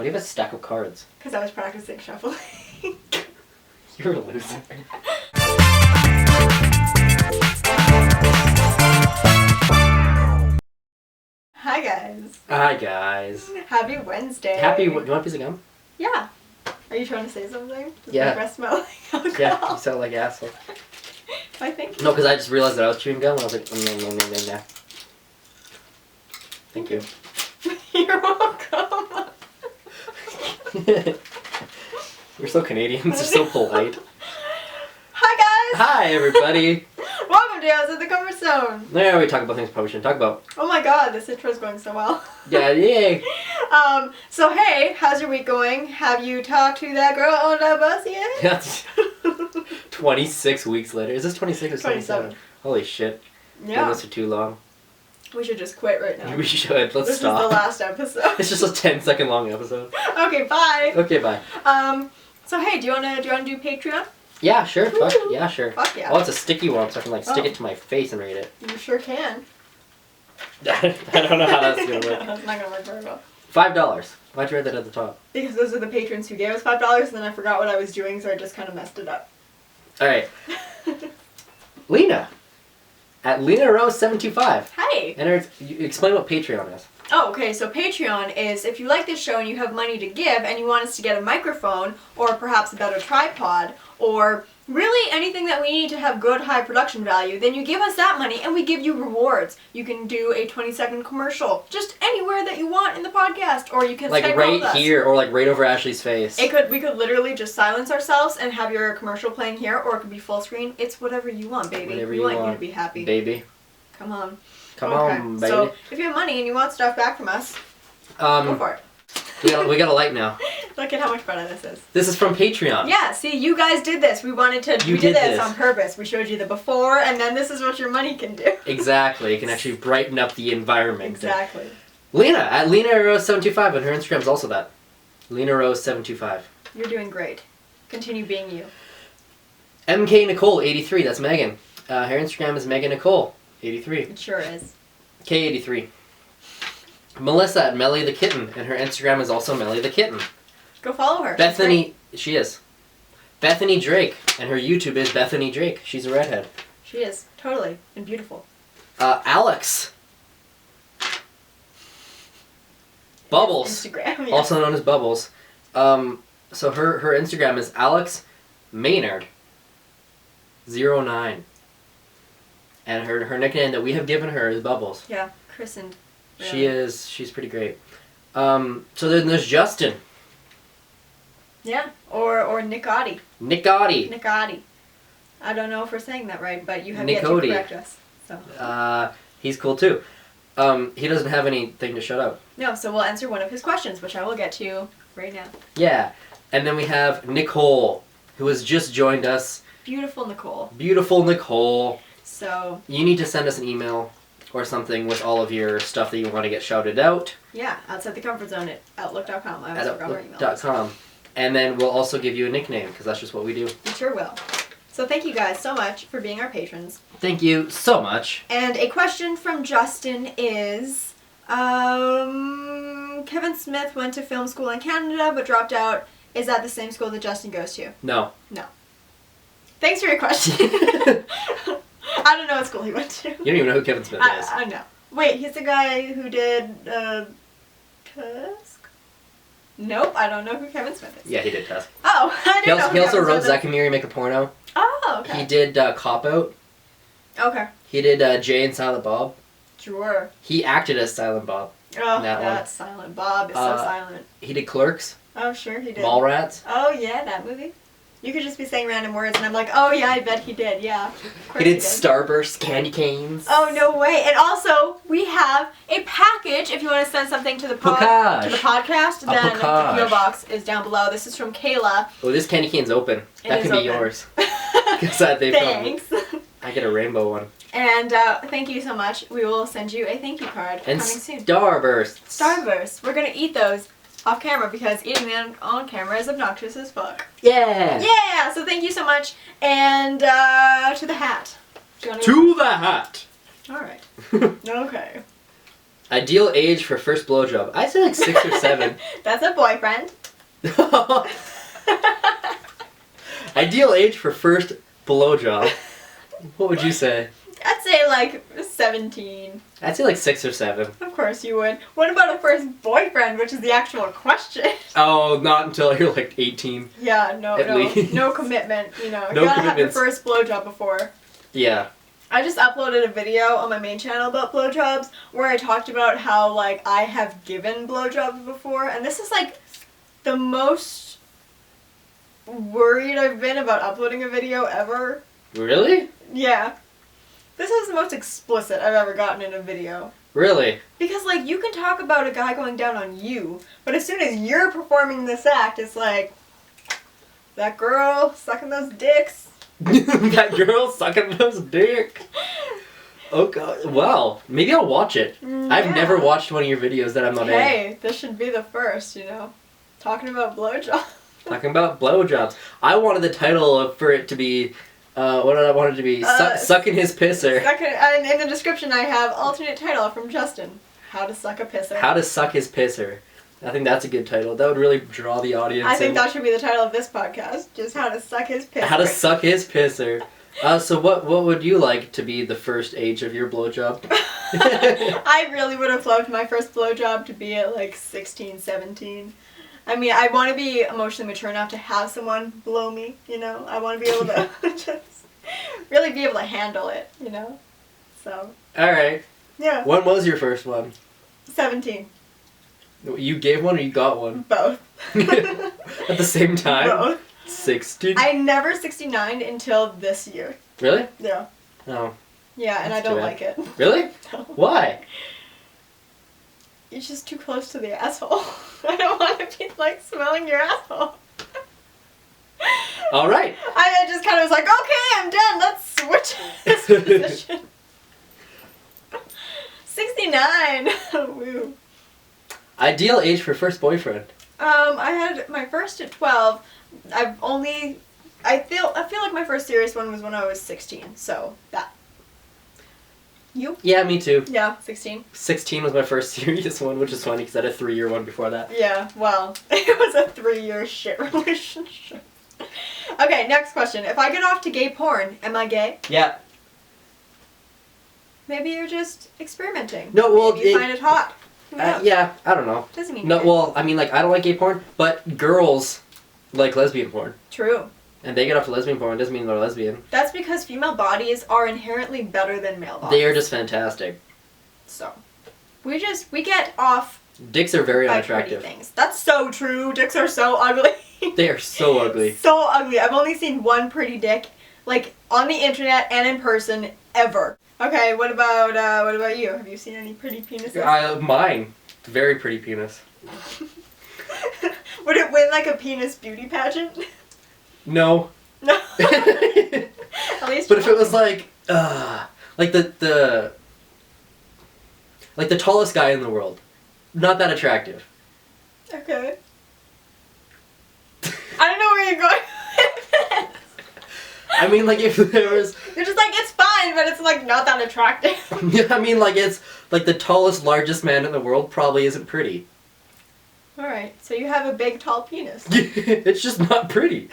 Why do you have a stack of cards? Because I was practicing shuffling. You're a loser. Hi guys. Hi guys. Happy Wednesday. Happy. Do you want a piece of gum? Yeah. Are you trying to say something? Does Yeah. my breath smell like alcohol? Yeah, you sound like an asshole. I think. No, because I just realized that I was chewing gum and I was like, nah. Thank you. You're welcome. We're so Canadians, we're so polite. Hi guys. Hi everybody. Welcome to Outside the Comfort Zone. There we talk about things we probably shouldn't talk about. Oh my god, this intro's going so well. Yeah, yay. So hey, how's your week going? Have you talked to that girl on the bus yet? That's 26 weeks later. Is this 26 or 27? Holy shit. Yeah. This for too long. We should just quit right now. We should. Let's this stop. This is the last episode. It's just a 10-second long episode. Okay, bye. Okay, bye. So hey, do you wanna do Patreon? Yeah, sure. Fuck. Yeah, sure. Fuck yeah. Oh, it's a sticky one, so I can like stick it to my face and read it. You sure can. I don't know how that's gonna work. That's not gonna work very well. $5. Why'd you write that at the top? Because those are the patrons who gave us $5, and then I forgot what I was doing, so I just kind of messed it up. All right. Lena. At Lena Rose 725. Hi. And explain what Patreon is. Oh, okay, so Patreon is if you like this show and you have money to give and you want us to get a microphone or perhaps a better tripod or really anything that we need to have good high production value, then you give us that money and we give you rewards. You can do a 20-second commercial just anywhere that you want in the podcast, or you can like Skype right with us. here or like right over Ashley's face. We could literally just silence ourselves and have your commercial playing here, or it could be full screen. It's whatever you want, baby. Whatever we you want want you to be happy. Baby. Come on. Come okay. on, baby. So if you have money and you want stuff back from us, go for it. we got a light now. Look at how much better this is. This is from Patreon. Yeah, see, you guys did this. We did this on purpose. We showed you the before, and then this is what your money can do. Exactly. It can actually brighten up the environment. Exactly. Lena, at Lena Rose 725, and her Instagram is also that. Lena Rose 725. You're doing great. Continue being you. MK Nicole 83, that's Megan. Her Instagram is Megan Nicole 83. It sure is. K83. Melissa at MellyTheKitten, and her Instagram is also MellyTheKitten. Go follow her. Bethany, she is. Bethany Drake, and her YouTube is Bethany Drake. She's a redhead. She is. Totally. And beautiful. Alex. Bubbles. Instagram, yes. Also known as Bubbles. So her Instagram is Alex Maynard 09. And her nickname that we have given her is Bubbles. Yeah, christened. Really. She's pretty great. So then there's Justin. Yeah, or Nicotti. Nicotti. I don't know if we're saying that right, but you have Nicotti. yet to correct us. So. He's cool too. He doesn't have anything to shout out. No, so we'll answer one of his questions, which I will get to right now. Yeah, and then we have Nicole, who has just joined us. Beautiful Nicole. Beautiful Nicole. So. You need to send us an email or something with all of your stuff that you want to get shouted out. Yeah, outside the comfort zone at outlook.com. I always forgot our email. Outlook.com. And then we'll also give you a nickname, because that's just what we do. We sure will. So thank you guys so much for being our patrons. Thank you so much. And a question from Justin is, Kevin Smith went to film school in Canada but dropped out. Is that the same school that Justin goes to? No. No. Thanks for your question. I don't know what school he went to. You don't even know who Kevin Smith is. I know. Wait, he's the guy who did Tusk? Nope, I don't know who Kevin Smith is. Yeah, he did Tusk. Oh, I didn't know. He also wrote Zack and Miri Make a Porno. Oh, okay. He did Cop Out. Okay. He did Jay and Silent Bob. Sure. He acted as Silent Bob. Oh, that that's Silent Bob is so silent. He did Clerks. Oh, sure he did. Mallrats. Oh, yeah, that movie. You could just be saying random words, and I'm like, oh, yeah, I bet he did, yeah. He did Starburst, Candy Canes. Oh, no way. And also, we have a package if you want to send something to the podcast. Then the PO box is down below. This is from Kayla. Oh, this candy cane's open. That can be yours. Thanks. I get a rainbow one. And thank you so much. We will send you a thank you card and coming soon. Starbursts. Starbursts. We're going to eat those off camera because eating them on camera is obnoxious as fuck. Yeah. Yeah. So thank you so much. And to the hat. To the hat. All right. Okay. Ideal age for first blowjob. I'd say like 6 or 7. That's a boyfriend. Ideal age for first blowjob. What would you say? I'd say like 17. I'd say like 6 or 7. Of course you would. What about a first boyfriend, which is the actual question? Oh, not until you're like 18. Yeah, At least. no commitment, you know. No you gotta have your commitments. first blowjob before. Yeah. I just uploaded a video on my main channel about blowjobs where I talked about how, like, I have given blowjobs before, and this is, like, the most worried I've been about uploading a video ever. Really? Yeah. This is the most explicit I've ever gotten in a video. Really? Because, like, you can talk about a guy going down on you, but as soon as you're performing this act, it's like, that girl sucking those dicks. That girl sucking those dick. Oh god. Wow. Maybe I'll watch it. I've Yeah. never watched one of your videos that I'm not in. Hey, this should be the first, you know. Talking about blowjobs. Talking about blowjobs. I wanted the title for it to be, what did I want it to be? Sucking his pisser. And in the description I have alternate title from Justin. How to suck a pisser. How to suck his pisser. I think that's a good title. That would really draw the audience I think in. that should be the title of this podcast. Just how to suck his pisser. How to suck his pisser. So what would you like to be the first age of your blowjob? I really would have loved my first blowjob to be at like 16, 17. I mean, I want to be emotionally mature enough to have someone blow me, you know? I want to be able to just really be able to handle it, you know? So. Alright. Yeah. When was your first one? 17. You gave one or you got one? Both. At the same time? Both. 16? I never 69 until this year. Really? Yeah. Oh. Yeah, and I That's don't too like it. Really? No. Why? It's just too close to the asshole. I don't want to be like smelling your asshole. Alright. I just kind of was like, okay, I'm done. Let's switch this position. 69. Woo. Ideal age for first boyfriend. I had my first at 12. I feel like my first serious one was when I was 16. So that. You? Yeah, me too. Yeah, 16. 16 was my first serious one, which is funny because I had a 3-year one before that. Yeah, well, it was a 3-year shit relationship. Okay, next question. If I get off to gay porn, am I gay? Yeah. Maybe you're just experimenting. No, well, Maybe you find it hot. Who knows? Yeah, I don't know. Doesn't mean No, you're gay. well, I mean, like, I don't like gay porn, but girls like lesbian porn. True. And they get off to lesbian porn, doesn't mean they're lesbian. That's because female bodies are inherently better than male bodies. They are just fantastic. So, we get off Dicks are very by unattractive. pretty things. That's so true. Dicks are so ugly. They are so ugly. So ugly. I've only seen one pretty dick, like, on the internet and in person, ever. Okay, what about you? Have you seen any pretty penises? Mine. Very pretty penis. Would it win, like, a penis beauty pageant? No. No. At least. But if it was like the tallest guy in the world, not that attractive. Okay. I don't know where you're going with this. I mean, like, if there was... You're just like, it's fine, but it's, like, not that attractive. Yeah, I mean, like, it's... Like, the tallest, largest man in the world probably isn't pretty. Alright, so you have a big, tall penis. It's just not pretty.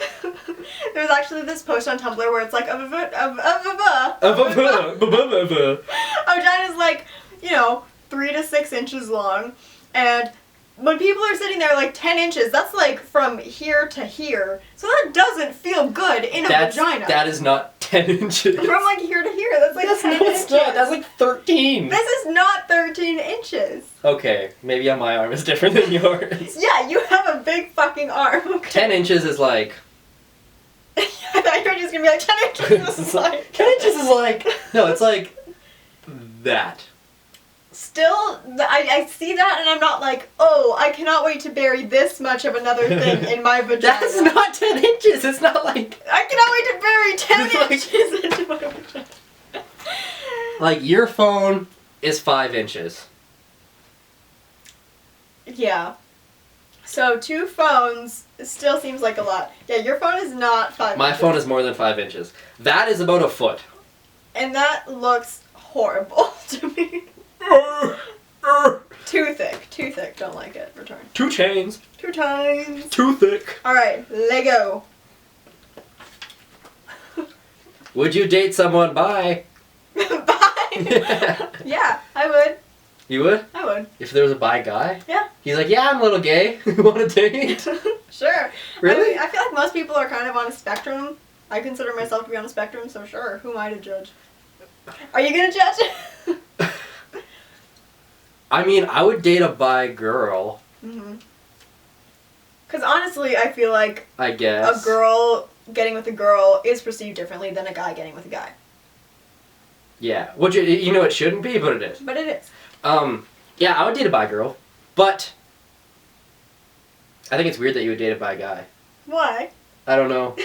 There's actually this post on Tumblr where it's like, a vagina's like, 3 to 6 inches long, and when people are sitting there like 10 inches, that's like from here to here, so that doesn't feel good in a vagina. That is not 10 inches. From like here to here, that's like 10 inches. Not. That's like 13. This is not 13 inches. Okay, maybe on my arm is different than yours. Yeah, you have a big fucking arm. Okay. 10 inches is like... I thought you were just gonna be like 10 inches is like... 10 inches is like... No, it's like... that. Still, I see that and I'm not like, oh, I cannot wait to bury this much of another thing in my vagina. That's not 10 inches. It's not like... I cannot wait to bury 10 inches into my vagina. Like, your phone is 5 inches. Yeah. So 2 phones still seems like a lot. Yeah, your phone is not 5 My inches. phone is more than 5 inches. That is about a foot. And that looks horrible to me. Too thick. Too thick. Don't like it. Return. 2 chains. 2 times. Too thick. Alright, Lego. Would you date someone bi? Bye. Yeah, I would. You would? I would. If there was a bi guy? Yeah. He's like, yeah, I'm a little gay. Want to date? Sure. Really? I feel like most people are kind of on a spectrum. I consider myself to be on a spectrum, so sure. Who am I to judge? Are you gonna judge? I mean, I would date a bi girl. Because honestly, I feel like I guess. a girl getting with a girl is perceived differently than a guy getting with a guy. Yeah. Which, you know, it shouldn't be, but it is. But it is. Yeah, I would date a bi girl, but I think it's weird that you would date a bi guy. Why? I don't know.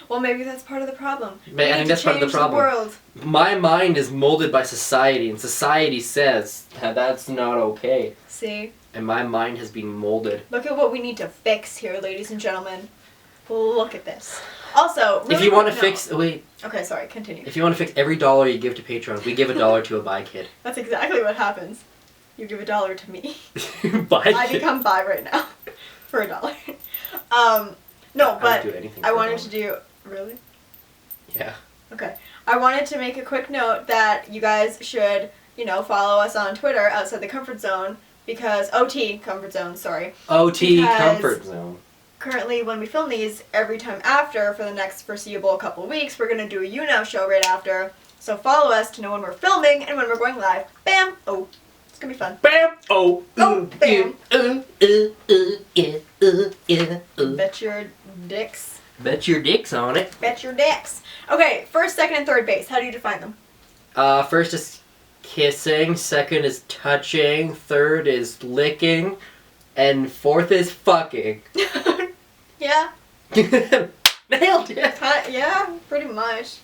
Well, maybe that's part of the problem. I think that's part of the problem. World. My mind is molded by society, and society says that that's not okay. See? And my mind has been molded. Look at what we need to fix here, ladies and gentlemen. Look at this. Also, really if you want to fix... Wait. Okay, sorry, continue. If you want to fix every dollar you give to Patreon, we give $1 to a bi kid. That's exactly what happens. You give $1 to me. Bi kid? I become bi right now. For $1. No, but I wanted to do... Really? Yeah. Okay. I wanted to make a quick note that you guys should, you know, follow us on Twitter, Outside the Comfort Zone, because... OT, Comfort Zone, sorry. OT, Comfort Zone. Currently, when we film these, every time after, for the next foreseeable couple of weeks, we're going to do a You Know show right after. So follow us to know when we're filming and when we're going live. Bam! Oh. It's going to be fun. Bam! Oh. Oh, bam. Yeah. Bet your dicks. Bet your dicks on it. Bet your dicks. Okay, first, second, and third base. How do you define them? First is kissing, second is touching, third is licking, and fourth is fucking. Yeah. Nailed it. Yeah, pretty much.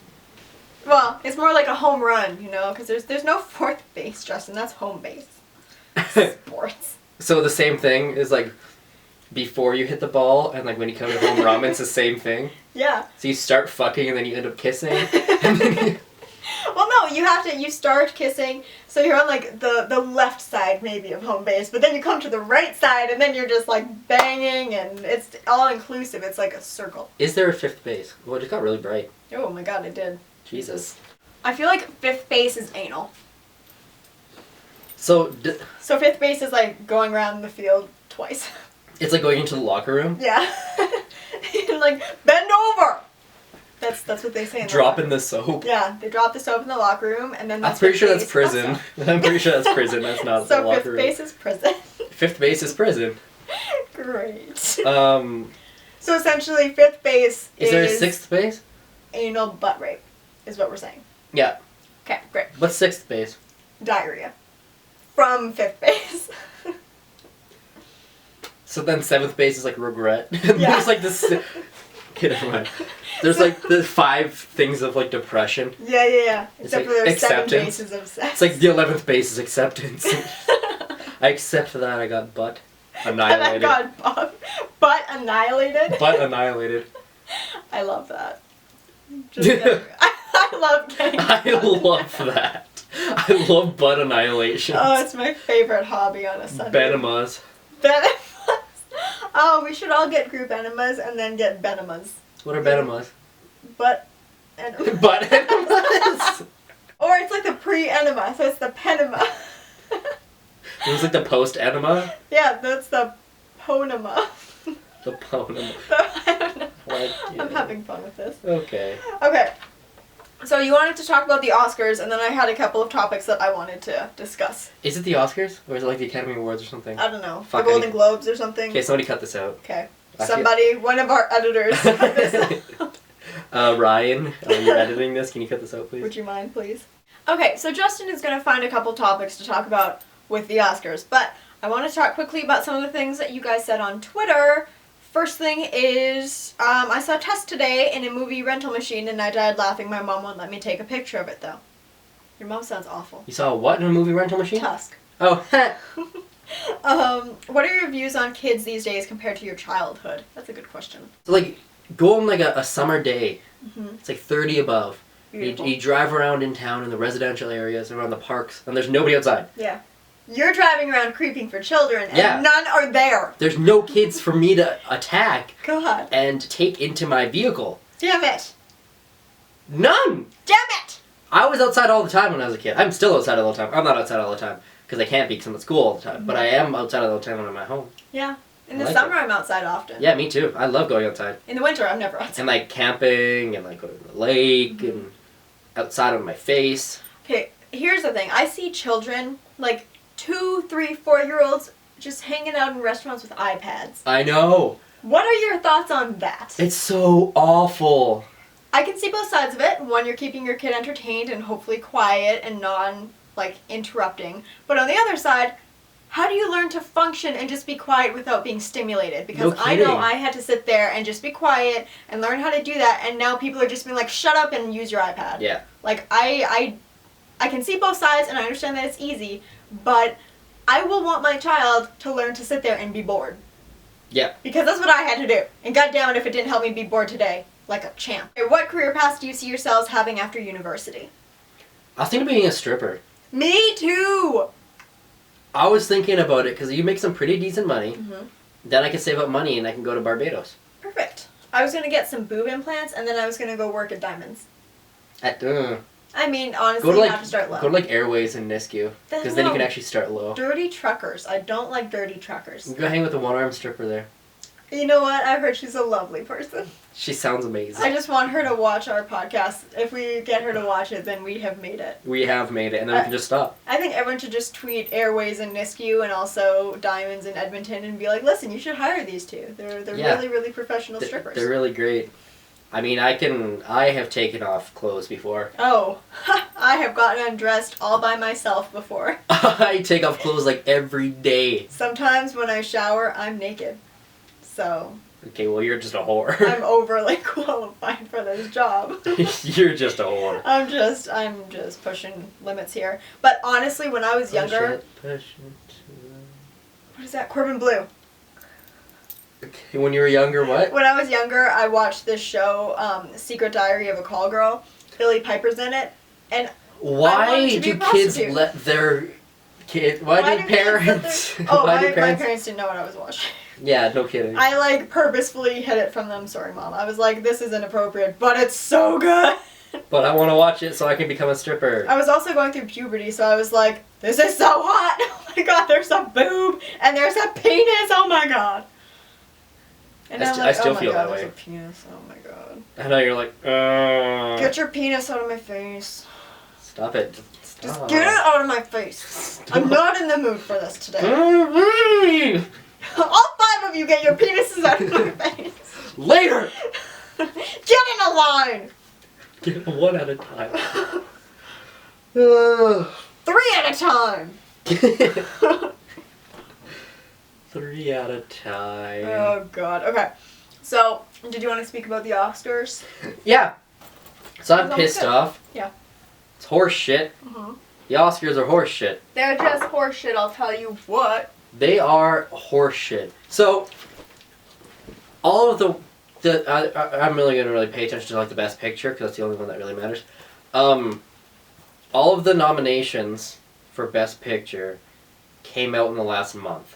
Well, it's more like a home run, you know, because there's no fourth base, Justin. That's home base. Sports. So the same thing is like before you hit the ball, and like when you come to home run, it's the same thing. Yeah. So you start fucking, and then you end up kissing, and then you... Well, no, you start kissing, so you're on, like, the left side, maybe, of home base, but then you come to the right side, and then you're just, like, banging, and it's all-inclusive. It's like a circle. Is there a fifth base? Well, it just got really bright. Oh, my God, it did. Jesus. I feel like fifth base is anal. So fifth base is, like, going around the field twice. It's like going into the locker room? Yeah. Like, bend over! That's what they say in the Dropping the soap. Yeah, they drop the soap in the locker room, and then I'm pretty sure that's prison. I'm pretty sure that's prison. That's not the locker room. So fifth base is prison. Fifth base is prison. Great. So essentially, fifth base is... Is there a sixth base? Anal butt rape, is what we're saying. Yeah. Okay, great. What's sixth base? Diarrhea. From fifth base. So then seventh base is like regret. Yeah. There's like this... Okay, never mind. There's like the 5 things of like depression. Yeah. It's Except like for there's acceptance. 7 bases of sex. It's like the 11th base is acceptance. I accept that I got butt annihilated. And I got butt annihilated? Butt annihilated. I love that. I love getting I love that. I love butt annihilation. Oh, it's my favorite hobby on a Sunday. Venemas. Venemas. Oh, we should all get group enemas and then get venemas. What are venemas? Butt enemas. Butt enemas? Or it's like the pre-enema, so it's the penema. It was like the post-enema? Yeah, that's the ponema. The ponema. I don't know. Like, yeah. I'm having fun with this. Okay. Okay. So you wanted to talk about the Oscars, and then I had a couple of topics that I wanted to discuss. Is it the Oscars? Or is it like the Academy Awards or something? I don't know. Fuck, the Golden Globes or something? Okay, somebody cut this out. Okay. Somebody, one of our editors cut this out. Ryan, you're editing this. Can you cut this out, please? Would you mind, please? Okay, so Justin is going to find a couple topics to talk about with the Oscars, but I want to talk quickly about some of the things that you guys said on Twitter. First thing is, I saw Tess today in a movie rental machine and I died laughing. My mom won't let me take a picture of it, though. Your mom sounds awful. You saw what in a movie rental machine? Tusk. Oh, what are your views on kids these days compared to your childhood? That's a good question. So, like, go on, like, a summer day. Mm-hmm. It's, like, 30 above. You drive around in town in the residential areas, around the parks, and there's nobody outside. Yeah. You're driving around creeping for children, and Yeah. none are there. There's no kids for me to attack God. and take into my vehicle. Damn it. None! Damn it! I was outside all the time when I was a kid. I'm still outside all the time. I'm not outside all the time because I can't be because I'm at school all the time. But I am outside all the time when I'm at home. Yeah. In the I like summer, I'm outside often. Yeah, me too. I love going outside. In the winter, I'm never outside. And like camping and like going to the lake and outside on my face. Okay, here's the thing. I see children, like 2, 3, 4-year-olds, just hanging out in restaurants with iPads. I know. What are your thoughts on that? It's so awful. I can see both sides of it. One, you're keeping your kid entertained and hopefully quiet and interrupting. But on the other side, how do you learn to function and just be quiet without being stimulated? Because No I know kidding. I had to sit there and just be quiet and learn how to do that, and now people are just being like, shut up and use your iPad. Yeah. Like, I can see both sides, and I understand that it's easy, but I will want my child to learn to sit there and be bored. Yeah. Because that's what I had to do. And goddammit if it didn't help me be bored today. Like a champ. What career paths do you see yourselves having after university? I was thinking of being a stripper. Me too! I was thinking about it because you make some pretty decent money. Mm-hmm. Then I can save up money and I can go to Barbados. Perfect. I was going to get some boob implants, and then I was going to go work at Diamonds. I mean, honestly, Go to not to start low. Go to like Airways and Nisku. Because then you can actually start low. Dirty truckers. I don't like dirty truckers. You go hang with the one-armed stripper there. You know what? I've heard she's a lovely person. She sounds amazing. I just want her to watch our podcast. If we get her to watch it, then we have made it. We have made it, and then we can just stop. I think everyone should just tweet Airways and Nisku and also Diamonds in Edmonton and be like, listen, you should hire these two. They're really, really professional strippers. They're really great. I mean, I have taken off clothes before. Oh, I have gotten undressed all by myself before. I take off clothes like every day. Sometimes when I shower, I'm naked. So... Okay, well, you're just a whore. I'm overly qualified for this job. You're just a whore. I'm just pushing limits here. But honestly, when I was younger... Push it. What is that? Corbin Bleu. Okay, when you were younger, what? When I was younger, I watched this show, Secret Diary of a Call Girl. Billy Piper's in it. And why to be do a kids prostitute. let their kid... Why do parents... my parents didn't know what I was watching. Yeah, no kidding. I, purposefully hid it from them. Sorry, Mom. I was like, this is inappropriate, but it's so good. But I want to watch it so I can become a stripper. I was also going through puberty, so I was like, this is so hot. Oh my god, there's a boob, and there's a penis. Oh my god. And I still feel that way. There's a penis. Oh my god. I know, you're like, Get your penis out of my face. Stop it. Stop. Just get it out of my face. Stop. I'm not in the mood for this today. All 5 of you get your penises out of my face. Later! Get in a line. Get one at a time. 3 at a time. 3 at a time. Oh god. Okay. So, did you want to speak about the Oscars? Yeah. So I'm Sounds pissed good. off. Yeah. It's horse shit. Mm-hmm. The Oscars are horse shit. They're just horseshit, I'll tell you what. They are horse shit. So, all of I'm really going to really pay attention to the best picture because that's the only one that really matters. All of the nominations for best picture came out in the last month.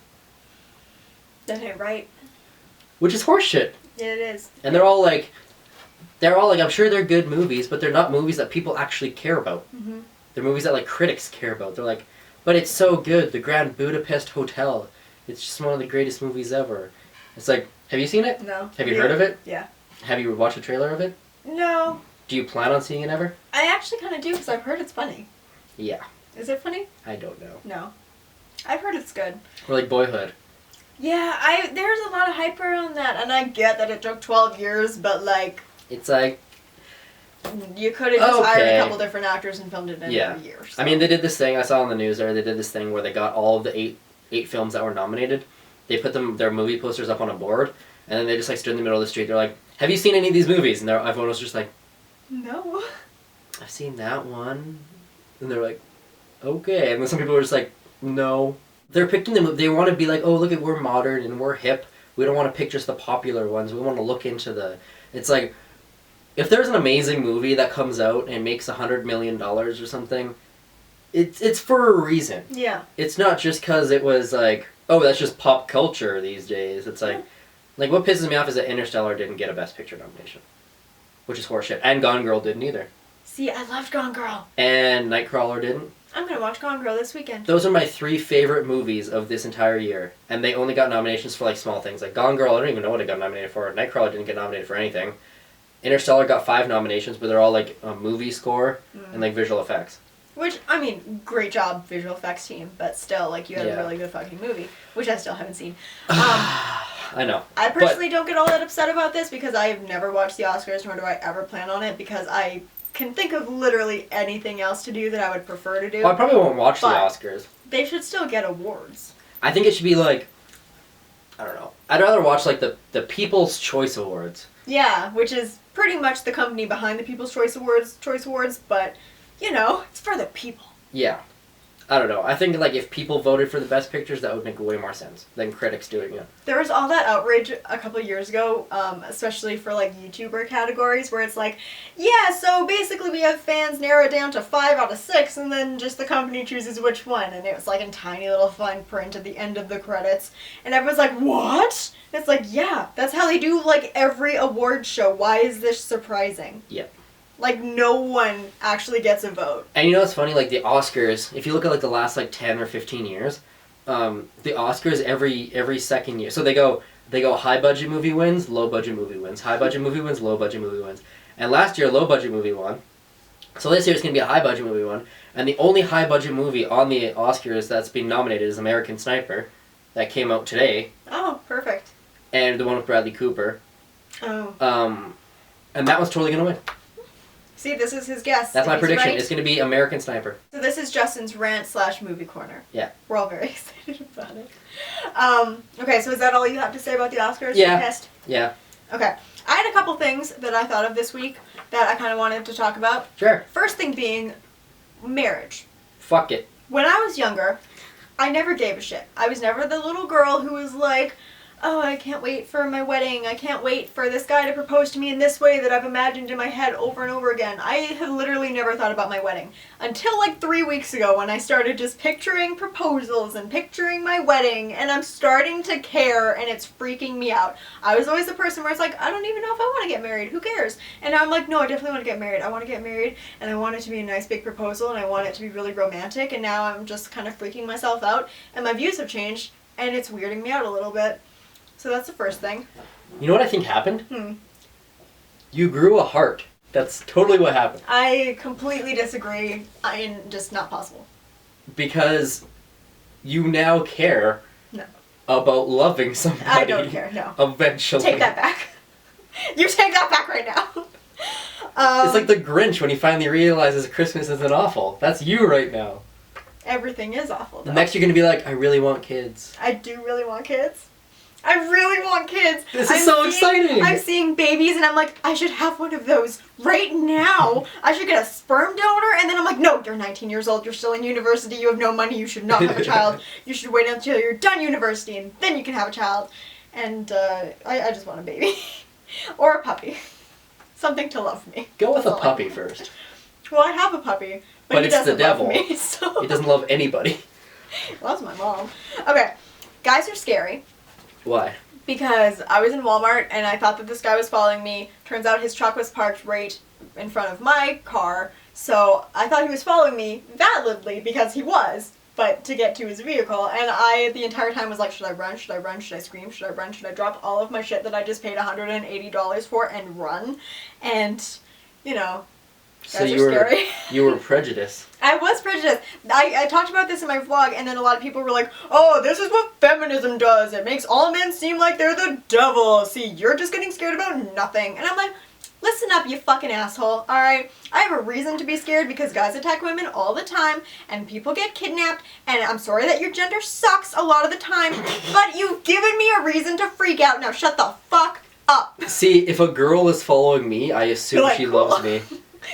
That ain't right. Which is horse shit. Yeah, it is. And they're all like, I'm sure they're good movies, but they're not movies that people actually care about. Mm-hmm. They're movies that critics care about. They're like, but it's so good. The Grand Budapest Hotel. It's just one of the greatest movies ever. It's like, have you seen it? No. Have you heard of it? Yeah. Have you watched a trailer of it? No. Do you plan on seeing it ever? I actually kind of do because I've heard it's funny. Yeah. Is it funny? I don't know. No. I've heard it's good. Or like Boyhood. Yeah, there's a lot of hype around that, and I get that it took 12 years, but It's like, you could have just hired Okay. a couple different actors and filmed it in Yeah. a year. So. I mean, they did this thing, I saw on the news there, they did this thing where they got all of the eight films that were nominated, they put their movie posters up on a board, and then they just stood in the middle of the street, they're like, have you seen any of these movies? And everyone was just like, No. I've seen that one. And they're like, okay. And then some people were just like, no. They're picking them, they want to be like, oh, look we're modern and we're hip. We don't want to pick just the popular ones. We want to look into it's like, if there's an amazing movie that comes out and makes $100 million or something, it's for a reason. Yeah. It's not just because it was like, oh, that's just pop culture these days. It's like what pisses me off is that Interstellar didn't get a Best Picture nomination, which is horseshit. And Gone Girl didn't either. See, I loved Gone Girl. And Nightcrawler didn't. I'm gonna watch Gone Girl this weekend. Those are my 3 favorite movies of this entire year, and they only got nominations for like small things. Like Gone Girl, I don't even know what it got nominated for. Nightcrawler didn't get nominated for anything. Interstellar got 5 nominations, but they're all like a movie score and like visual effects. Which, I mean, great job, visual effects team, but still, like, you had a really good fucking movie, which I still haven't seen. I know. I personally don't get all that upset about this because I've never watched the Oscars, nor do I ever plan on it, because I can think of literally anything else to do that I would prefer to do. Well, I probably won't watch the Oscars. They should still get awards. I think it should be like, I don't know. I'd rather watch like the People's Choice Awards. Yeah, which is pretty much the company behind the People's Choice Awards, but, you know, it's for the people. Yeah. I don't know. I think like if people voted for the best pictures, that would make way more sense than critics doing it. There was all that outrage a couple of years ago, especially for like YouTuber categories, where it's like, yeah, so basically we have fans narrow it down to 5 out of 6, and then just the company chooses which one, and it was like in tiny little fine print at the end of the credits, and everyone's like, what? And it's like, yeah, that's how they do like every award show. Why is this surprising? Yep. Like, no one actually gets a vote. And you know what's funny? Like, the Oscars, if you look at, like, the last, like, 10 or 15 years, the Oscars every second year. So they go high-budget movie wins, low-budget movie wins. High-budget movie wins, low-budget movie wins. And last year, low-budget movie won. So this year it's going to be a high-budget movie one. And the only high-budget movie on the Oscars that's being nominated is American Sniper. That came out today. Oh, perfect. And the one with Bradley Cooper. Oh. And that one's totally going to win. See, this is his guess. That's my prediction. Right. It's going to be American Sniper. So this is Justin's rant/movie corner. Yeah. We're all very excited about it. Okay, so is that all you have to say about the Oscars? Yeah. Test? Yeah. Okay. I had a couple things that I thought of this week that I kind of wanted to talk about. Sure. First thing being marriage. Fuck it. When I was younger, I never gave a shit. I was never the little girl who was like, oh, I can't wait for my wedding. I can't wait for this guy to propose to me in this way that I've imagined in my head over and over again. I have literally never thought about my wedding. Until like 3 weeks ago when I started just picturing proposals and picturing my wedding, and I'm starting to care, and it's freaking me out. I was always the person where it's like, I don't even know if I want to get married. Who cares? And now I'm like, no, I definitely want to get married. I want to get married, and I want it to be a nice big proposal, and I want it to be really romantic, and now I'm just kind of freaking myself out, and my views have changed, and it's weirding me out a little bit. So that's the first thing. You know what I think happened? You grew a heart. That's totally what happened. I completely disagree. Just not possible. Because you now care about loving somebody. I don't care, no. Eventually. Take that back. You take that back right now. It's like the Grinch when he finally realizes Christmas isn't awful. That's you right now. Everything is awful, though. Next you're going to be like, I really want kids. I do really want kids. I really want kids. This is so exciting. I'm seeing babies and I'm like, I should have one of those right now. I should get a sperm donor. And then I'm like, no, you're 19 years old. You're still in university. You have no money. You should not have a child. You should wait until you're done university and then you can have a child. And I just want a baby. Or a puppy. Something to love me. Go with a puppy first. Well, I have a puppy. But he it's the doesn't devil. love me, so. He doesn't love anybody. Loves my mom. Okay. Guys are scary. Why? Because I was in Walmart and I thought that this guy was following me. Turns out his truck was parked right in front of my car. So I thought he was following me validly because he was, but to get to his vehicle. And I, the entire time, was like, should I run? Should I run? Should I scream? Should I run? Should I drop all of my shit that I just paid $180 for and run? And, you know, so you were prejudiced. I was prejudiced. I talked about this in my vlog, and then a lot of people were like, oh, this is what feminism does. It makes all men seem like they're the devil. See, you're just getting scared about nothing. And I'm like, listen up, you fucking asshole, alright? I have a reason to be scared because guys attack women all the time, and people get kidnapped, and I'm sorry that your gender sucks a lot of the time, but you've given me a reason to freak out. Now shut the fuck up. See, if a girl is following me, I assume like, she cool. loves me.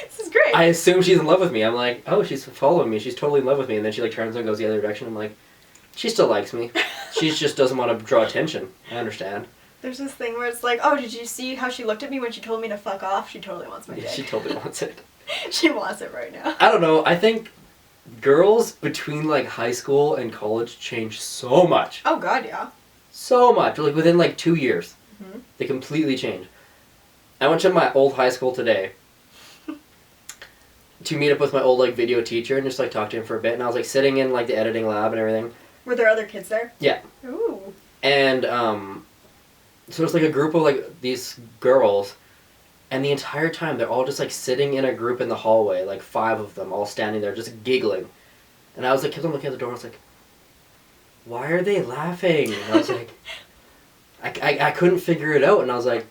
This is great. I assume she's in love with me. I'm like, oh, she's following me. She's totally in love with me. And then she like turns and goes the other direction. I'm like, she still likes me. She just doesn't want to draw attention. I understand. There's this thing where it's like, oh, did you see how she looked at me when she told me to fuck off? She totally wants my dick. She totally wants it. She wants it right now. I don't know. I think girls between like high school and college change so much. Oh God, yeah. So much. Like within like 2 years. Mm-hmm. They completely change. I went to my old high school today to meet up with my old like video teacher and just like talk to him for a bit, and I was like sitting in like the editing lab and everything. Were there other kids there? Yeah. Ooh. And so it's like a group of like these girls, and the entire time they're all just like sitting in a group in the hallway, like 5 of them all standing there just giggling. And I was like, kept on looking at the door, I was like, why are they laughing? And I was like, I couldn't figure it out, and I was like,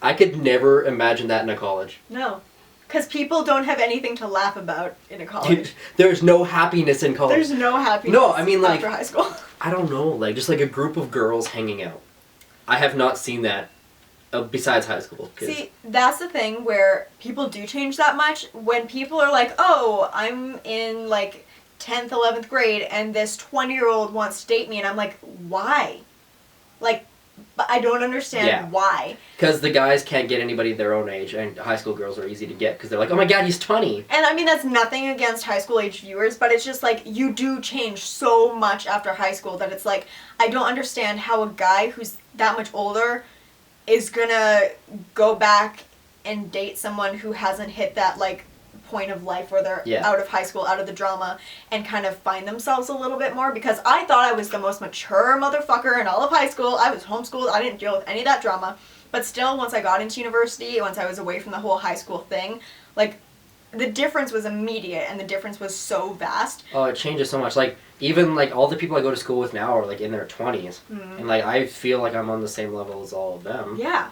I could never imagine that in a college. No. Because people don't have anything to laugh about in a college. There's no happiness in college. There's no happiness No, I mean, like, after high school. I don't know, like, just like a group of girls hanging out. I have not seen that besides high school. See, that's the thing where people do change that much. When people are like, oh, I'm in, like, 10th, 11th grade, and this 20-year-old wants to date me, and I'm like, why? Like, I don't understand why. Because the guys can't get anybody their own age, and high school girls are easy to get, because they're like, oh my god, he's 20. And I mean, that's nothing against high school age viewers, but it's just like, you do change so much after high school that it's like, I don't understand how a guy who's that much older is gonna go back and date someone who hasn't hit that, like, point of life where they're out of high school, out of the drama, and kind of find themselves a little bit more, because I thought I was the most mature motherfucker in all of high school. I was homeschooled. I didn't deal with any of that drama. But still, once I got into university, once I was away from the whole high school thing, like, the difference was immediate, and the difference was so vast. Oh, it changes so much. Like, even, like, all the people I go to school with now are, like, in their 20s. Mm-hmm. And, like, I feel like I'm on the same level as all of them. Yeah.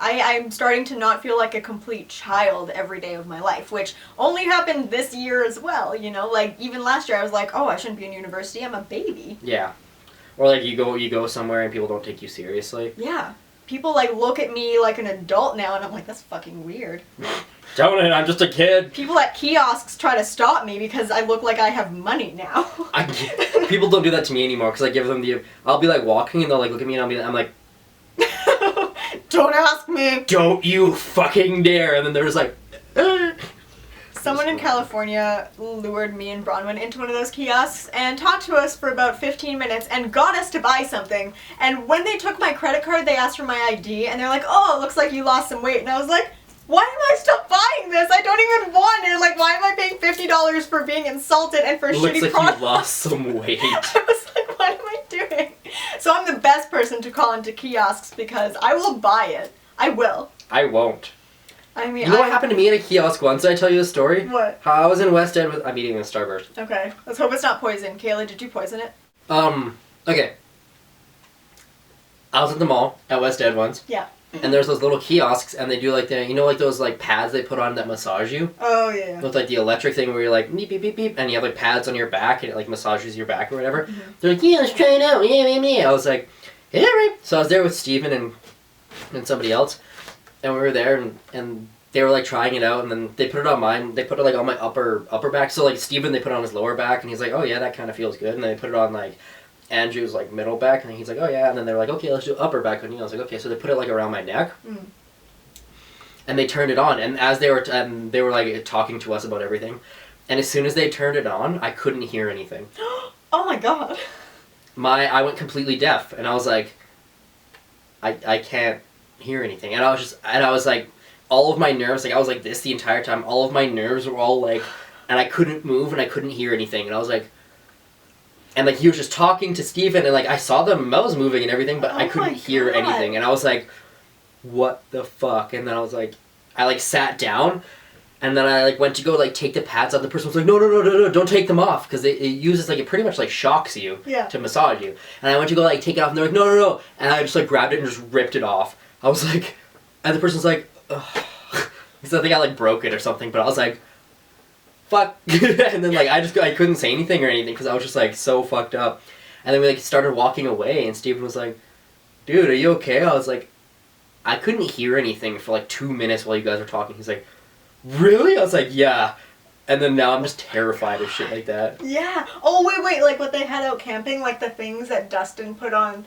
I'm starting to not feel like a complete child every day of my life, which only happened this year as well, you know? Like, even last year I was like, oh, I shouldn't be in university, I'm a baby. Yeah. Or, like, you go somewhere and people don't take you seriously. Yeah. People, like, look at me like an adult now, and I'm like, that's fucking weird. Don't it, I'm just a kid. People at kiosks try to stop me because I look like I have money now. People don't do that to me anymore, because I give them I'll be, like, walking, and they'll, like, look at me, and I'm like, don't ask me. Don't you fucking dare. And then there was like... Someone in California lured me and Bronwyn into one of those kiosks and talked to us for about 15 minutes and got us to buy something. And when they took my credit card, they asked for my ID, and they're like, oh, it looks like you lost some weight. And I was like, why am I still buying this? I don't even want it. Like, why am I paying $50 for being insulted and for looks shitty like products? You lost some weight. I was like, what am I doing? So I'm the best person to call into kiosks because I will buy it. I will. I won't. I mean, you know what happened to me at a kiosk once? Did I tell you the story? What? How I was in West End with... I'm eating a Starburst. Okay. Let's hope it's not poison. Kayla, did you poison it? Okay. I was at the mall at West End once. Yeah. And there's those little kiosks, and they do like the, you know, like those like pads they put on that massage you? Oh, yeah. With like the electric thing where you're like, beep, beep, beep, beep, and you have like pads on your back, and it like massages your back or whatever. Mm-hmm. They're like, yeah, let's try it out, yeah. I was like, yeah, right. So I was there with Steven and somebody else, and we were there, and they were like trying it out, and then they put it on mine, they put it like on my upper back, so like Steven, they put it on his lower back, and he's like, oh yeah, that kind of feels good, and then they put it on like Andrew's like middle back, and he's like, oh yeah, and then they were like, okay, let's do upper back on you. I was like, okay, so they put it like around my neck, and they turned it on, and as they were like talking to us about everything, and as soon as they turned it on, I couldn't hear anything. Oh my god. I went completely deaf, and I was like, I can't hear anything, and I was like, all of my nerves, like I was like this the entire time, all of my nerves were all like, and I couldn't move, and I couldn't hear anything, and I was like, and like he was just talking to Steven, and like I saw the mouths moving and everything, but I couldn't hear anything, and I was like, what the fuck? And then I was like, I like sat down, and then I like went to go like take the pads off. The person was like, no, don't take them off, because it uses like, it pretty much like shocks you to massage you. And I went to go like take it off, and they're like, no, and I just like grabbed it and just ripped it off. I was like, and the person's like, ugh, because I think I like broke it or something, but I was like, fuck. And then like I couldn't say anything or anything because I was just like so fucked up. And then we like started walking away, and Steven was like, dude, are you okay? I was like, I couldn't hear anything for like 2 minutes while you guys were talking. He's like, really? I was like, yeah. And then now I'm just terrified of shit like that. Yeah. Oh, wait, like what they had out camping, like the things that Dustin put on,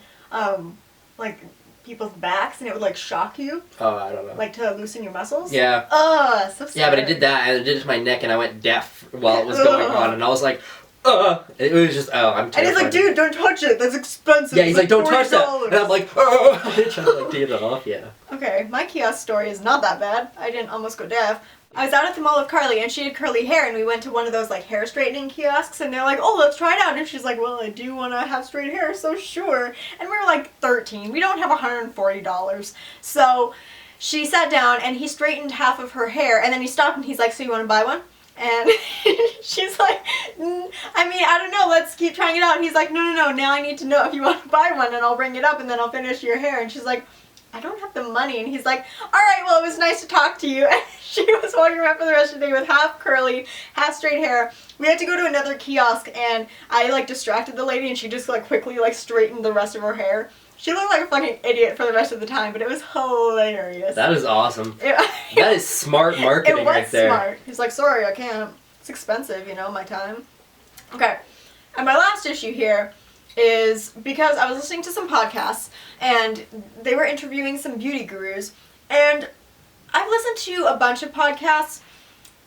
like people's backs and it would like shock you. Oh, I don't know. Like to loosen your muscles? Yeah. Ugh, so scary. Yeah, but I did that, and I did it to my neck, and I went deaf while it was going on, and I was like, it was just, I'm terrified. And he's like, dude, don't touch it, that's expensive. Yeah, he's like, don't touch that. And I'm like, I tried to like get it off, yeah. Okay, my kiosk story is not that bad. I didn't almost go deaf. I was out at the mall with Carly, and she had curly hair, and we went to one of those, like, hair straightening kiosks, and they're like, oh, let's try it out. And she's like, well, I do want to have straight hair, so sure. And we were, like, 13. We don't have $140. So she sat down, and he straightened half of her hair, and then he stopped, and he's like, so you want to buy one? And she's like, I mean, I don't know, let's keep trying it out. And he's like, no, now I need to know if you want to buy one, and I'll bring it up, and then I'll finish your hair. And she's like, I don't have the money. And he's like, all right, well, it was nice to talk to you. And she was walking around for the rest of the day with half curly, half straight hair. We had to go to another kiosk, and I, like, distracted the lady, and she just, like, quickly, like, straightened the rest of her hair. She looked like a fucking idiot for the rest of the time, but it was hilarious. That is awesome. That is smart marketing right there. It was smart. He's like, sorry, I can't. It's expensive, you know, my time. Okay. And my last issue here is because I was listening to some podcasts, and they were interviewing some beauty gurus, and I've listened to a bunch of podcasts,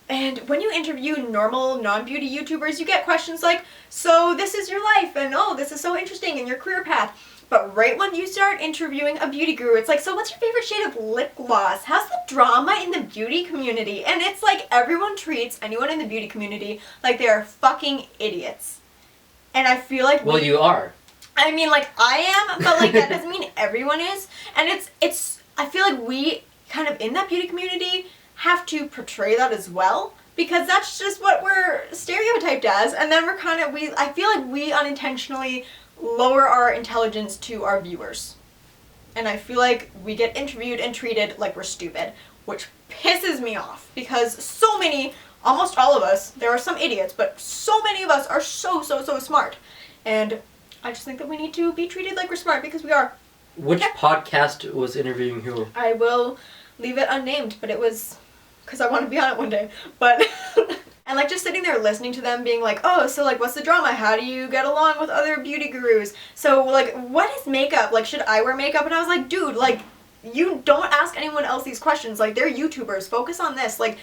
and when you interview normal, non-beauty YouTubers, you get questions like, so this is your life, and oh, this is so interesting, and your career path. But right when you start interviewing a beauty guru, it's like, so what's your favorite shade of lip gloss? How's the drama in the beauty community? And it's like everyone treats anyone in the beauty community like they're fucking idiots. And I feel like well, you are. I mean, like, I am, but, like, that doesn't mean everyone is. And it's I feel like we kind of in that beauty community have to portray that as well. Because that's just what we're stereotyped as. And then we're kind of, I feel like we unintentionally lower our intelligence to our viewers. And I feel like we get interviewed and treated like we're stupid, which pisses me off because so many, almost all of us, there are some idiots, but so many of us are so smart. And I just think that we need to be treated like we're smart because we are. Which podcast was interviewing who? I will leave it unnamed, but it was because I want to be on it one day. But and like just sitting there listening to them being like, oh, so like what's the drama? How do you get along with other beauty gurus? So like what is makeup? Like should I wear makeup? And I was like, dude, like you don't ask anyone else these questions. Like they're YouTubers. Focus on this. Like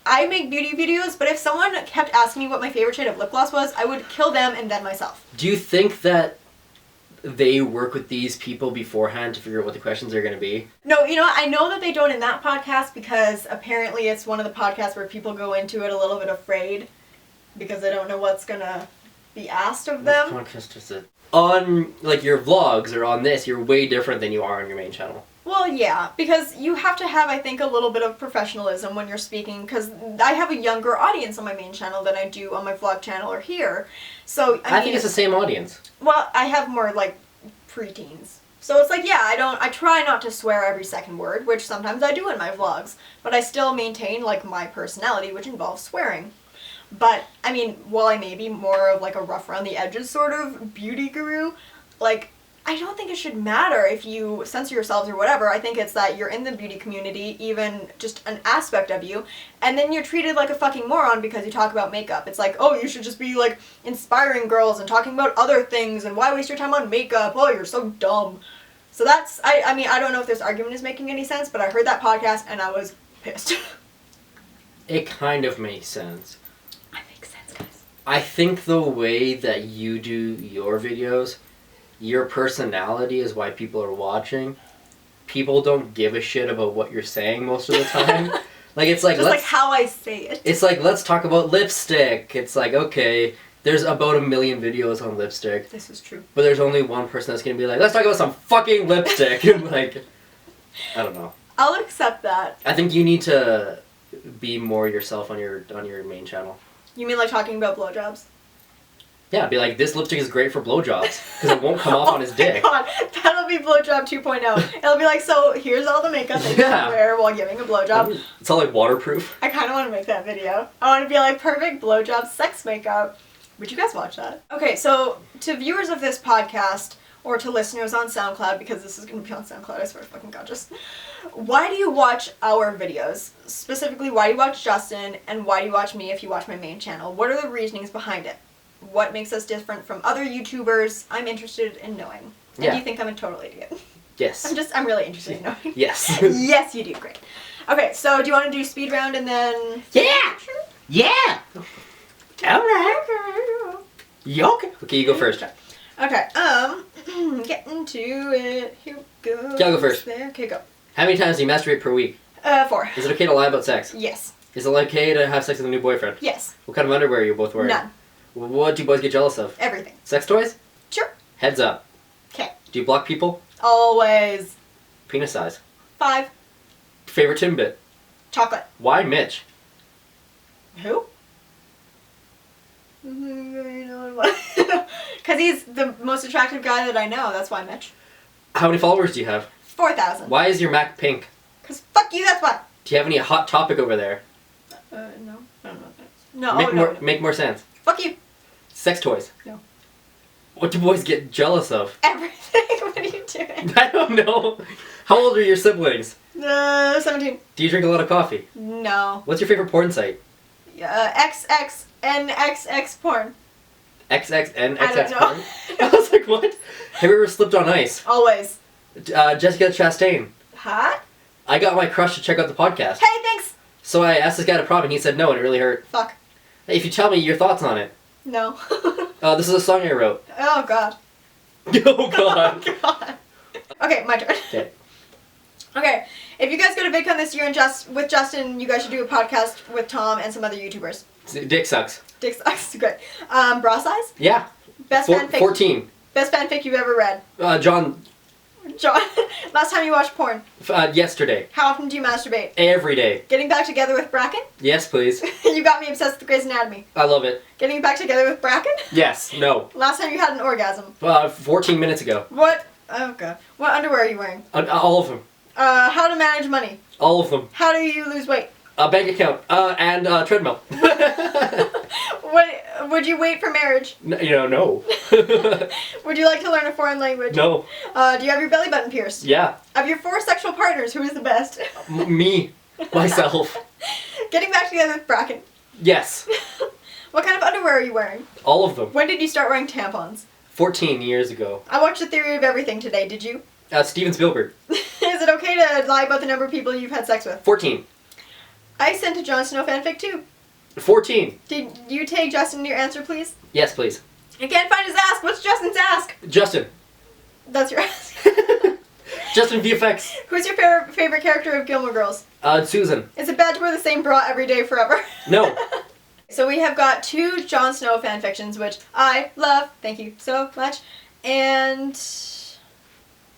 I make beauty videos, but if someone kept asking me what my favorite shade of lip gloss was, I would kill them and then myself. Do you think that they work with these people beforehand to figure out what the questions are going to be? No, you know what? I know that they don't in that podcast because apparently it's one of the podcasts where people go into it a little bit afraid because they don't know what's going to be asked of them. What podcast is it? On, like, your vlogs or on this, you're way different than you are on your main channel. Well, yeah, because you have to have, I think, a little bit of professionalism when you're speaking, because I have a younger audience on my main channel than I do on my vlog channel or here. So, I mean, think it's the same audience. Well, I have more, like, preteens. So it's like, yeah, I try not to swear every second word, which sometimes I do in my vlogs, but I still maintain, like, my personality, which involves swearing. But, I mean, while I may be more of, like, a rough around the edges sort of beauty guru, like, I don't think it should matter if you censor yourselves or whatever. I think it's that you're in the beauty community, even just an aspect of you, and then you're treated like a fucking moron because you talk about makeup. It's like, oh, you should just be, like, inspiring girls and talking about other things, and why waste your time on makeup? Oh, you're so dumb. So that's, I mean, I don't know if this argument is making any sense, but I heard that podcast and I was pissed. It kind of makes sense. I make sense, guys. I think the way that you do your videos, your personality is why people are watching. People don't give a shit about what you're saying most of the time. Like, it's like, just like how I say it. It's like, let's talk about lipstick. It's like, okay, there's about 1 million videos on lipstick. This is true. But there's only one person that's gonna be like, let's talk about some fucking lipstick. Like, I don't know. I'll accept that. I think you need to be more yourself on your main channel. You mean like talking about blowjobs? Yeah, be like, this lipstick is great for blowjobs, because it won't come off on his dick. Oh my god, that'll be blowjob 2.0. It'll be like, so here's all the makeup that you can wear while giving a blowjob. It's all like waterproof. I kind of want to make that video. I want to be like, perfect blowjob sex makeup. Would you guys watch that? Okay, so to viewers of this podcast, or to listeners on SoundCloud, because this is going to be on SoundCloud, I swear to fucking God, just, why do you watch our videos? Specifically, why do you watch Justin, and why do you watch me if you watch my main channel? What are the reasonings behind it? What makes us different from other YouTubers? I'm interested in knowing. And do you think I'm a total idiot? Yes. I'm really interested in knowing. Yes. Yes, you do. Great. Okay, so do you want to do speed round and then... Yeah! Yeah! Alright. Okay. Okay, you go first. Okay, get into it. Here we go. Yeah, I'll go first. There. Okay, go. How many times do you masturbate per week? 4. Is it okay to lie about sex? Yes. Is it okay to have sex with a new boyfriend? Yes. What kind of underwear are you both wearing? None. What do boys get jealous of? Everything. Sex toys? Sure. Heads up. Okay. Do you block people? Always. Penis size. 5. Favorite Timbit? Chocolate. Why Mitch? Who? Because he's the most attractive guy that I know. That's why, Mitch. How many followers do you have? 4,000. Why is your Mac pink? Because fuck you, that's why. Do you have any hot topic over there? No. I don't know what that is. No, Make more sense. Fuck you. Sex toys. No. What do boys get jealous of? Everything. What are you doing? I don't know. How old are your siblings? 17. Do you drink a lot of coffee? No. What's your favorite porn site? XXNXX porn. XXNXX I don't know. porn? I was like, what? Have you ever slipped on ice? Always. Jessica Chastain. Huh? I got my crush to check out the podcast. Hey, thanks. So I asked this guy to prompt and he said no and it really hurt. Fuck. Hey, if you tell me your thoughts on it. No. This is a song I wrote. Oh, God. Oh, God. Oh, God. Okay, my turn. Okay. Okay, if you guys go to VidCon this year and with Justin, you guys should do a podcast with Tom and some other YouTubers. Dick sucks. Dick sucks. Great. Bra size? Yeah. Best fanfic. 14. Best fanfic you've ever read. John. Last time you watched porn. Yesterday. How often do you masturbate? Every day. Getting back together with Bracken? Yes, please. You got me obsessed with Grey's Anatomy. I love it. Getting back together with Bracken? Yes. No. Last time you had an orgasm. 14 minutes ago. What? Oh, God. What underwear are you wearing? All of them. How to manage money. All of them. How do you lose weight? Bank account. And treadmill. What would you wait for marriage? No. Would you like to learn a foreign language? No. Do you have your belly button pierced? Yeah. Of your 4 sexual partners, who is the best? Me. Myself. Getting back together with Bracken. Yes. What kind of underwear are you wearing? All of them. When did you start wearing tampons? 14 years ago. I watched The Theory of Everything today, did you? Steven Spielberg. Is it okay to lie about the number of people you've had sex with? 14. 14. I sent a Jon Snow fanfic too. 14. Did you take Justin to your answer, please? Yes, please. I can't find his ask. What's Justin's ask? Justin. That's your ask. Justin VFX. Who's your favorite character of Gilmore Girls? Susan. Is it bad to wear the same bra every day forever? No. So we have got 2 Jon Snow fanfictions, which I love. Thank you so much. And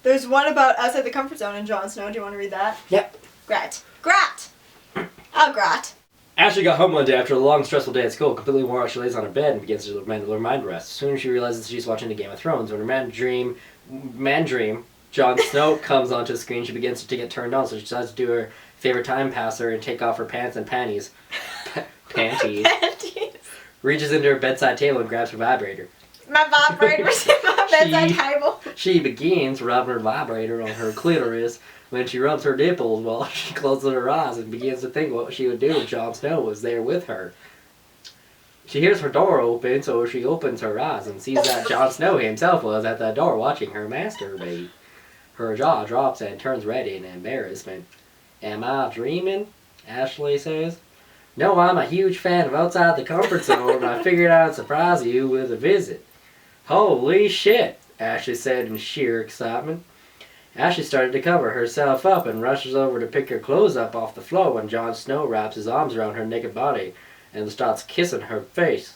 there's one about outside the comfort zone in Jon Snow. Do you want to read that? Yep. Grat. Oh, Grat. Ashley got home one day after a long, stressful day at school. Completely worn out, she lays on her bed and begins to let her mind rest. As soon as she realizes she's watching the Game of Thrones, when her man dream, Jon Snow comes onto the screen, she begins to get turned on, so she decides to do her favorite time passer and take off her pants and panties. Panties. Reaches into her bedside table and grabs her vibrator. My vibrator's in my bedside table. She begins rubbing her vibrator on her clitoris when she rubs her nipples while she closes her eyes and begins to think what she would do if Jon Snow was there with her. She hears her door open, so she opens her eyes and sees that Jon Snow himself was at the door watching her masturbate. Her jaw drops and turns red in embarrassment. Am I dreaming? Ashley says. No, I'm a huge fan of Outside the Comfort Zone, and I figured I'd surprise you with a visit. Holy shit, Ashley said in sheer excitement. Ashley started to cover herself up and rushes over to pick her clothes up off the floor when Jon Snow wraps his arms around her naked body and starts kissing her face.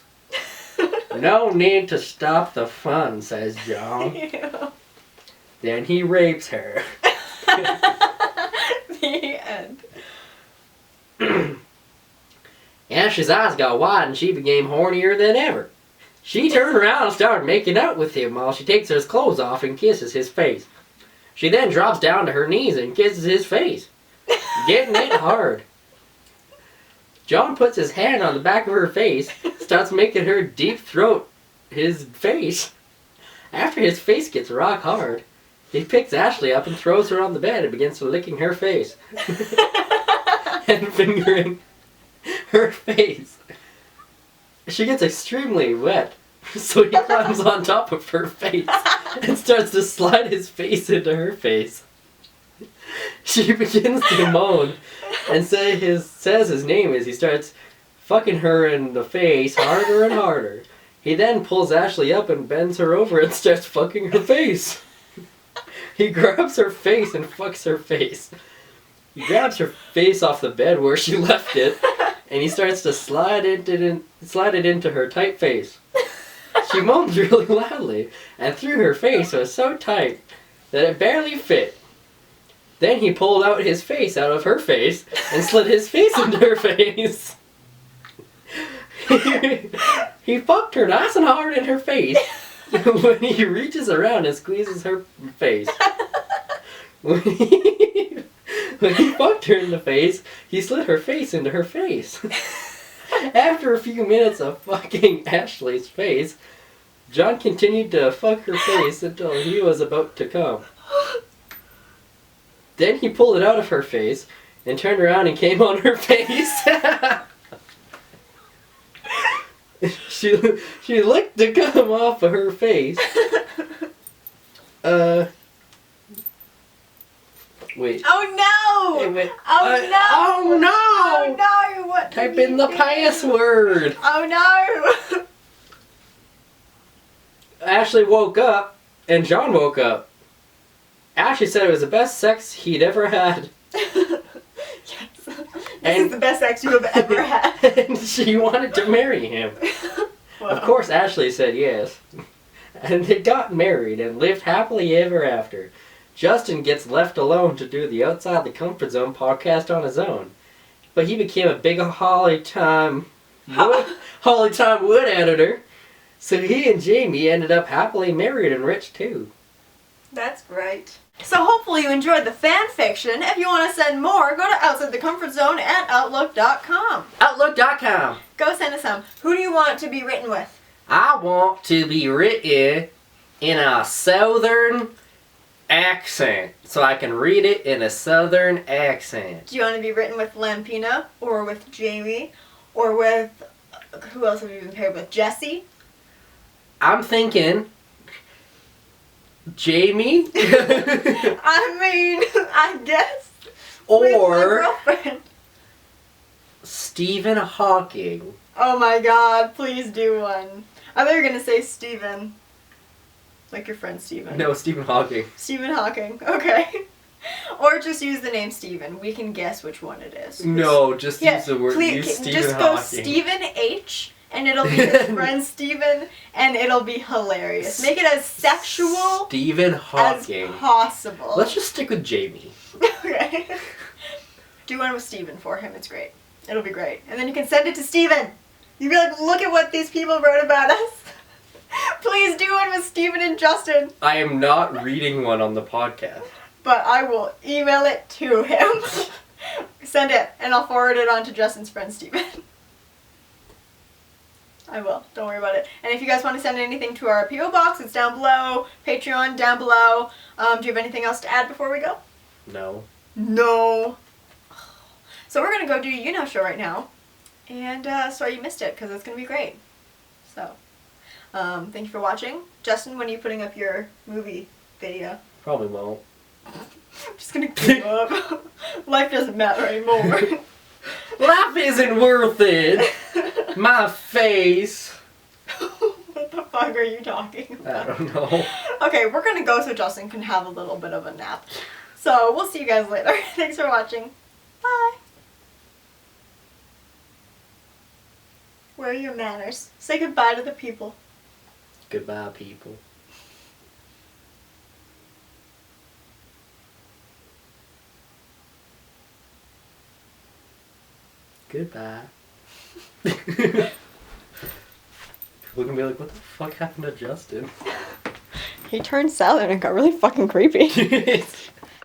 No need to stop the fun, says Jon. Ew. Then he rapes her. The end. Ashley's eyes got wide and she became hornier than ever. She turned around and started making out with him while she takes his clothes off and kisses his face. She then drops down to her knees and kisses his face, getting it hard. Jon puts his hand on the back of her face, starts making her deep throat his face. After his face gets rock hard, he picks Ashley up and throws her on the bed and begins licking her face and fingering her face. She gets extremely wet So he climbs on top of her face and starts to slide his face into her face. She begins to moan and says his name as he starts fucking her in the face harder and harder. He then pulls Ashley up and bends her over and starts fucking her face. He grabs her face and fucks her face. He grabs her face off the bed where she left it, and he starts to slide it into her tight face. She moaned really loudly, and threw her face was so tight that it barely fit. Then he pulled out his face out of her face and slid his face into her face. He fucked her nice and hard in her face when he reaches around and squeezes her face. When he fucked her in the face, he slid her face into her face. After a few minutes of fucking Ashley's face, John continued to fuck her face until he was about to come. Then he pulled it out of her face and turned around and came on her face. She licked the gum off of her face. Wait. Oh no! Hey, wait. Oh no! Oh no! Oh no! What? Type in the password. Oh no! Ashley woke up, and John woke up. Ashley said it was the best sex he'd ever had. Yes. This is the best sex you have ever had. And she wanted to marry him. Wow. Of course, Ashley said yes. And they got married and lived happily ever after. Justin gets left alone to do the Outside the Comfort Zone podcast on his own. But he became a big Holly Time wood editor. So he and Jamie ended up happily married and rich too. That's great. So hopefully you enjoyed the fan fiction. If you want to send more, go to outsidethecomfortzone@outlook.com. Outlook.com. Go send us some. Who do you want to be written with? I want to be written in a southern accent. So I can read it in a southern accent. Do you want to be written with Lampina or with Jamie or with, who else have you been paired with? Jesse? I'm thinking Jamie. I mean, I guess. Or with my girlfriend. Stephen Hawking. Oh my god, please do one. I thought you were going to say Stephen. Like your friend Stephen. No, Stephen Hawking. Stephen Hawking, okay. Or just use the name Stephen. We can guess which one it is. No, just use the word. Please, use Stephen just Hawking. go Stephen H. And it'll be his friend Stephen, and it'll be hilarious. Make it as sexual Stephen Hawking as possible. Let's just stick with Jamie. Okay. Do one with Stephen for him. It's great. It'll be great. And then you can send it to Stephen. You'd be like, look at what these people wrote about us. Please do one with Stephen and Justin. I am not reading one on the podcast. But I will email it to him. Send it, and I'll forward it on to Justin's friend Stephen. I will. Don't worry about it. And if you guys want to send anything to our P.O. box, it's down below. Patreon, down below. Do you have anything else to add before we go? No. No. So we're going to go do a You Know show right now. And sorry you missed it, because it's going to be great. So, thank you for watching. Justin, when are you putting up your movie video? Probably won't. I'm just going to give up. Life doesn't matter anymore. Life isn't worth it. My face. What the fuck are you talking about? I don't know. Okay, we're gonna go so Justin can have a little bit of a nap. So, we'll see you guys later. Thanks for watching. Bye. Where are your manners? Say goodbye to the people. Goodbye, people. Goodbye. People can be like, what the fuck happened to Justin? He turned southern and got really fucking creepy.